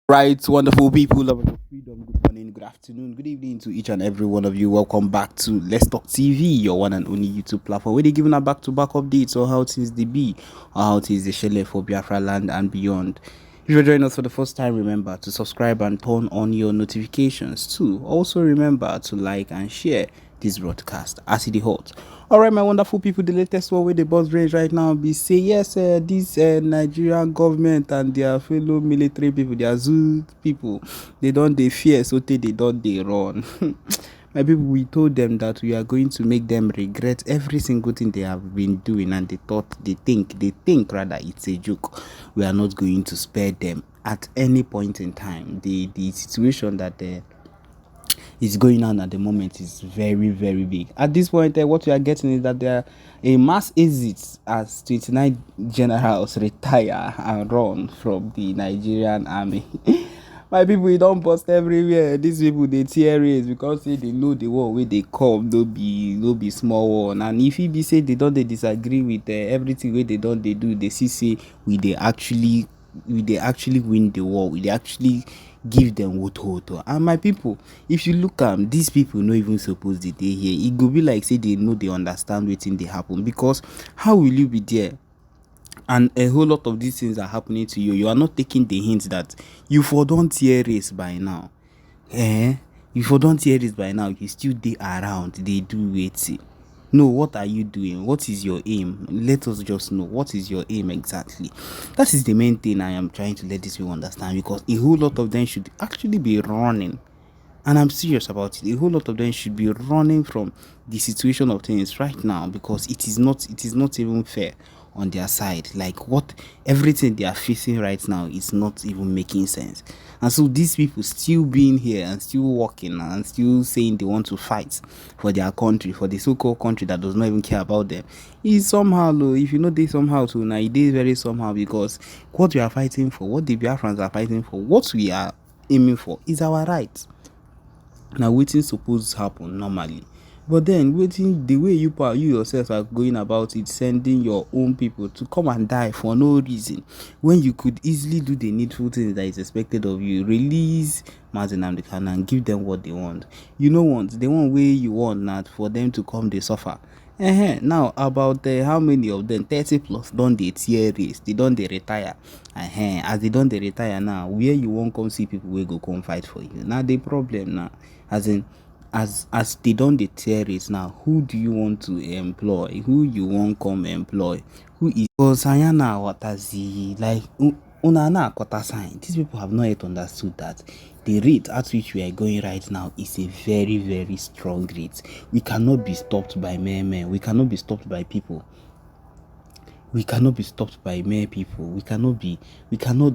Right, wonderful people, lovers of freedom. Good morning, good afternoon, good evening to each and every one of you. Welcome back to Let's Talk TV, your one and only YouTube platform where they're giving a back-to-back updates on how things they be, or how things the Śszīļě for Biafraland and beyond. If you're joining us for the first time, remember to subscribe and turn on your notifications too. Also remember to like and share this broadcast as it is hot. All right, my wonderful people, the latest one with the buzz range right now be say yes, this Nigerian government and their fellow military people, their zoo people, they don't they fear, so they don't they run. My people, we told them that we are going to make them regret every single thing they have been doing, and they think rather it's a joke. We are not going to spare them at any point in time. The situation that is going on at the moment is very, very big. At this point, what we are getting is that there are a mass exit as 29 generals retire and run from the Nigerian army. My people, we don't bust everywhere. These people they tear race because they know the war where they come, no be small one. And if be say they disagree with everything where they do, they see say we they actually win the war, we they actually give them what. And my people, if you look these people no even suppose they dey here. It go be like say they know they understand wetin dey happen, because how will you be there and a whole lot of these things are happening to you are not taking the hint that you for don't hear race by now. You for don't hear this by now, you still dey around, they do wetin. No, what are you doing? What is your aim? Let us just know what is your aim exactly. That is the main thing I am trying to let these people understand, because a whole lot of them should actually be running. And I'm serious about it. A whole lot of them should be running from the situation of things right now, because it is not even fair on their side. Like what everything they are facing right now is not even making sense. And so these people still being here and still working and still saying they want to fight for their country, for the so-called country that does not even care about them, is somehow low. If you know they somehow too now, it is very somehow, because what we are fighting for, what the Biafrans are fighting for, what we are aiming for is our right. Now wetin suppose happen normally, but then wetin the way you yourself are going about it, sending your own people to come and die for no reason, when you could easily do the needful things that is expected of you. Release Mazi Nnamdi Kanu and give them what they want. You know what the one way you want not for them to come they suffer. Now about how many of them, 30 plus, don't they tear race, they don't they retire. As they don't they retire now, where you won't come see people will go come fight for you. Now the problem now, as in as they don't dey tear it now, who do you want to employ? Who you want come employ? Who is because Ayana Watazi, like Unana Kota sign? These people have not yet understood that the rate at which we are going right now is a very, very strong rate. We cannot be stopped by men. We cannot be stopped by people. We cannot be stopped by mere people.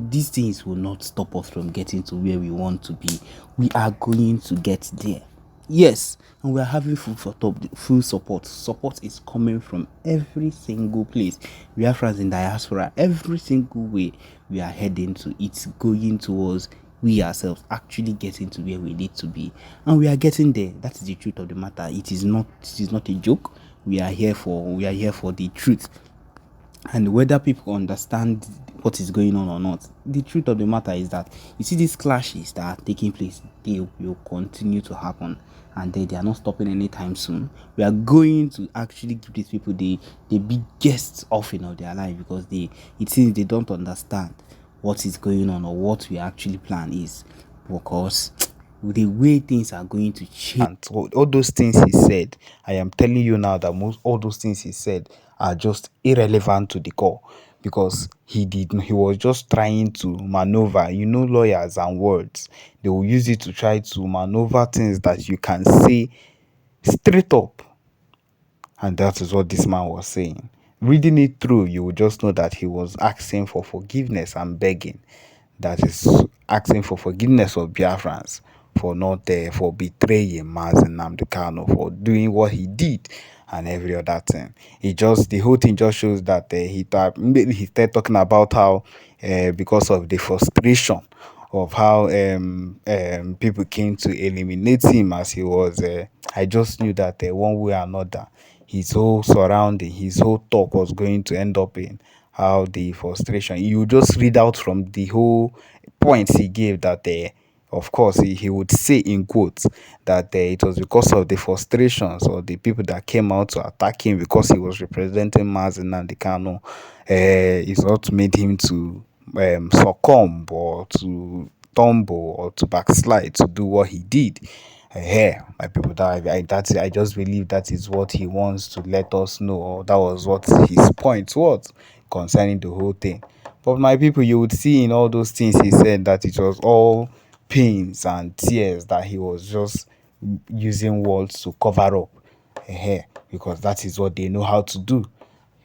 These things will not stop us from getting to where we want to be. We are going to get there. Yes, and we are having full support. Support is coming from every single place. We are friends in diaspora. Every single way we are heading to, it's going towards we ourselves actually getting to where we need to be, and we are getting there. That is the truth of the matter. It is not a joke. We are here for the truth. And whether people understand what is going on or not, the truth of the matter is that you see these clashes that are taking place, they will continue to happen, and they are not stopping anytime soon. We are going to actually give these people the biggest offering of their life, because it seems they don't understand what is going on or what we actually plan is, because the way things are going to change. All those things he said, I am telling you now that all those things he said are just irrelevant to the core, because he was just trying to maneuver. Lawyers and words, they will use it to try to maneuver things that you can say straight up, and that is what this man was saying. Reading it through, you will just know that he was asking for forgiveness and begging. That is asking for forgiveness of Biafrans for not for betraying Mazi Nnamdi Kanu, for doing what he did and every other thing. The whole thing just shows that he started talking about how because of the frustration of how people came to eliminate him as he was. I just knew that one way or another, his whole surrounding, his whole talk was going to end up in how the frustration. You just read out from the whole points he gave that of course he would say in quotes that it was because of the frustrations or the people that came out to attack him because he was representing Mazi Nnamdi Kanu. It's what made him to succumb or to tumble or to backslide to do what he did. My people, I just believe that is what he wants to let us know, or that was what his point was concerning the whole thing. But my people, you would see in all those things he said that it was all pains and tears, that he was just using words to cover up, because that is what they know how to do.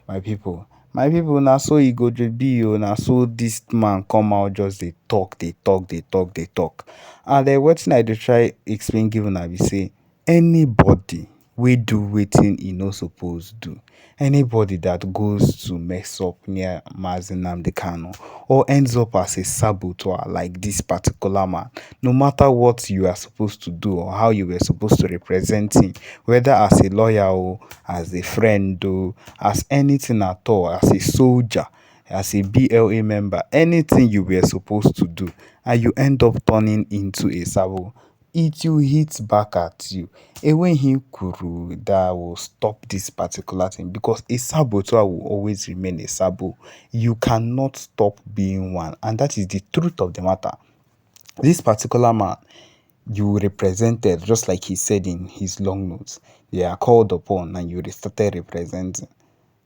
My people, now so he go to be, now so this man come out, just they talk, and then what I dey try explain, given I be say anybody we do wetin e no suppose do, anybody that goes to mess up near Mazi Nnamdi Kanu or ends up as a saboteur like this particular man, no matter what you are supposed to do or how you were supposed to represent him, whether as a lawyer or as a friend or as anything at all, as a soldier, as a BLA member, anything you were supposed to do, and you end up turning into a sabo, it will hit back at you. When he kuru that will stop this particular thing, because a saboteur will always remain a sabo. You cannot stop being one, and that is the truth of the matter. This particular man you represented, just like he said in his long notes, they are called upon and you started representing.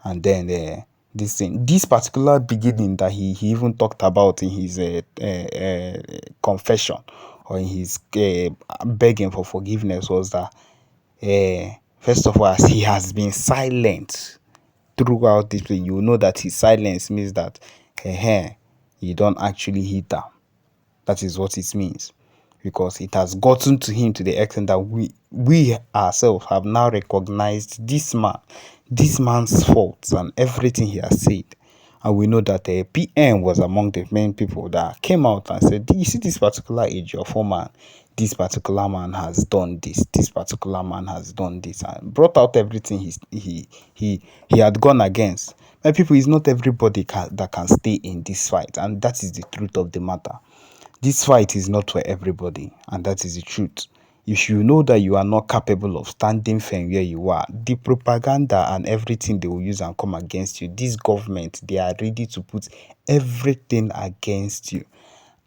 And then this particular beginning that he even talked about in his confession, or in his begging for forgiveness, was that first of all, as he has been silent throughout this play, you know that his silence means that you don't actually hit her. That is what it means, because it has gotten to him to the extent that we ourselves have now recognized this man's faults and everything he has said. And we know that PM was among the main people that came out and said, you see this particular age of man, this particular man has done this particular man has done this, and brought out everything he had gone against. My people, it's not everybody that can stay in this fight, and that is the truth of the matter. This fight is not for everybody, and that is the truth. If you know that you are not capable of standing firm where you are, the propaganda and everything they will use and come against you, this government, they are ready to put everything against you.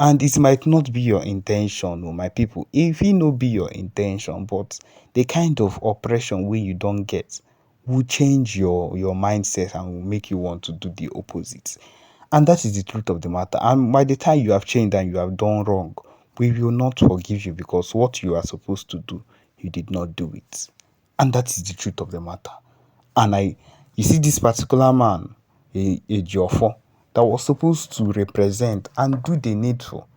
And it might not be your intention, my people. If it no be your intention, but the kind of oppression where you don't get will change your mindset and will make you want to do the opposite. And that is the truth of the matter. And by the time you have changed and you have done wrong, we will not forgive you, because what you are supposed to do, you did not do it. And that is the truth of the matter. And you see this particular man, a Jofo, that was supposed to represent and do the needful.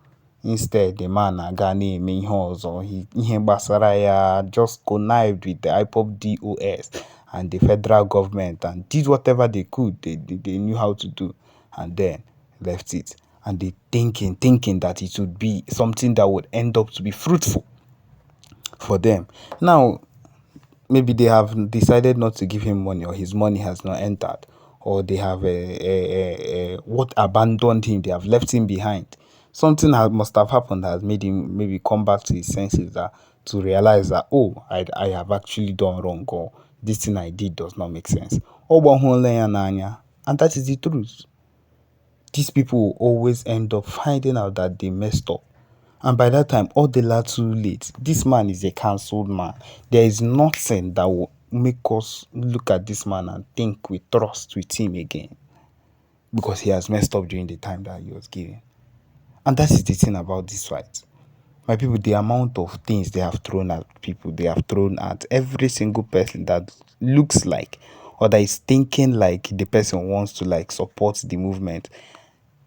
Instead, the man Agani Minhos or he Basaraya just connived with the IPOP DOS and the federal government and did whatever they could, they knew how to do, and then left it. And they thinking that it would be something that would end up to be fruitful for them. Now, maybe they have decided not to give him money, or his money has not entered, or they have what abandoned him, they have left him behind. Something must have happened that has made him maybe come back to his senses, that to realize that, oh, I have actually done wrong, or this thing I did does not make sense. And that is the truth. These people will always end up finding out that they messed up. And by that time, all the lot too late. This man is a cancelled man. There is nothing that will make us look at this man and think we trust with him again, because he has messed up during the time that he was given. And that is the thing about this fight. My people, the amount of things they have thrown at people, they have thrown at every single person that looks like, or that is thinking like the person wants to like support the movement.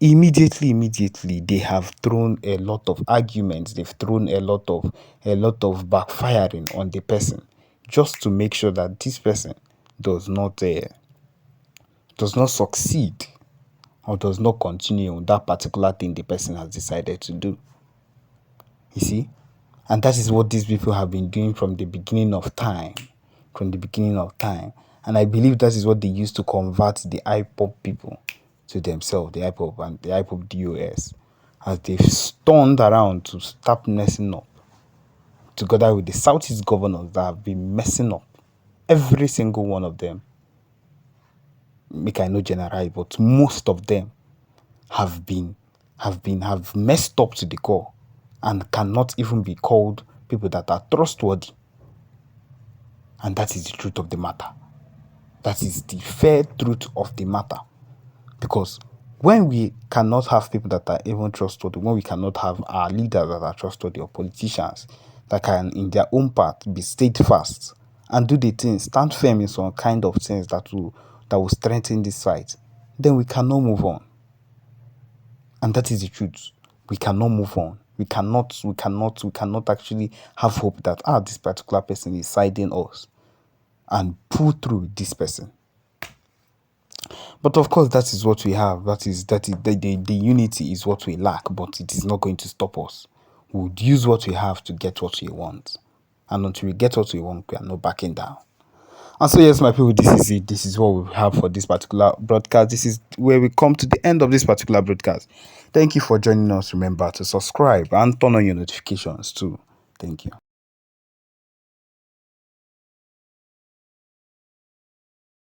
Immediately they have thrown a lot of arguments, they've thrown a lot of backfiring on the person, just to make sure that this person does not succeed, or does not continue on that particular thing the person has decided to do. You see? And that is what these people have been doing from the beginning of time. And I believe that is what they used to convert the IPOP people to themselves, the IPOP and the IPOP DOS. as they've turned around to start messing up, together with the Southeast governors that have been messing up, every single one of them, make I no generalize, but most of them have messed up to the core and cannot even be called people that are trustworthy. And that is the truth of the matter. That is the fair truth of the matter. Because when we cannot have people that are even trustworthy, when we cannot have our leaders that are trustworthy or politicians that can, in their own part, be steadfast and do the things, stand firm in some kind of things that will strengthen this fight, then we cannot move on. And that is the truth. We cannot move on. We cannot actually have hope that this particular person is siding us and pull through this person. But of course, that is what we have. That is the unity is what we lack, but it is not going to stop us. We would use what we have to get what we want. And until we get what we want, we are not backing down. And so, yes, my people, this is it. This is what we have for this particular broadcast. This is where we come to the end of this particular broadcast. Thank you for joining us. Remember to subscribe and turn on your notifications too. Thank you.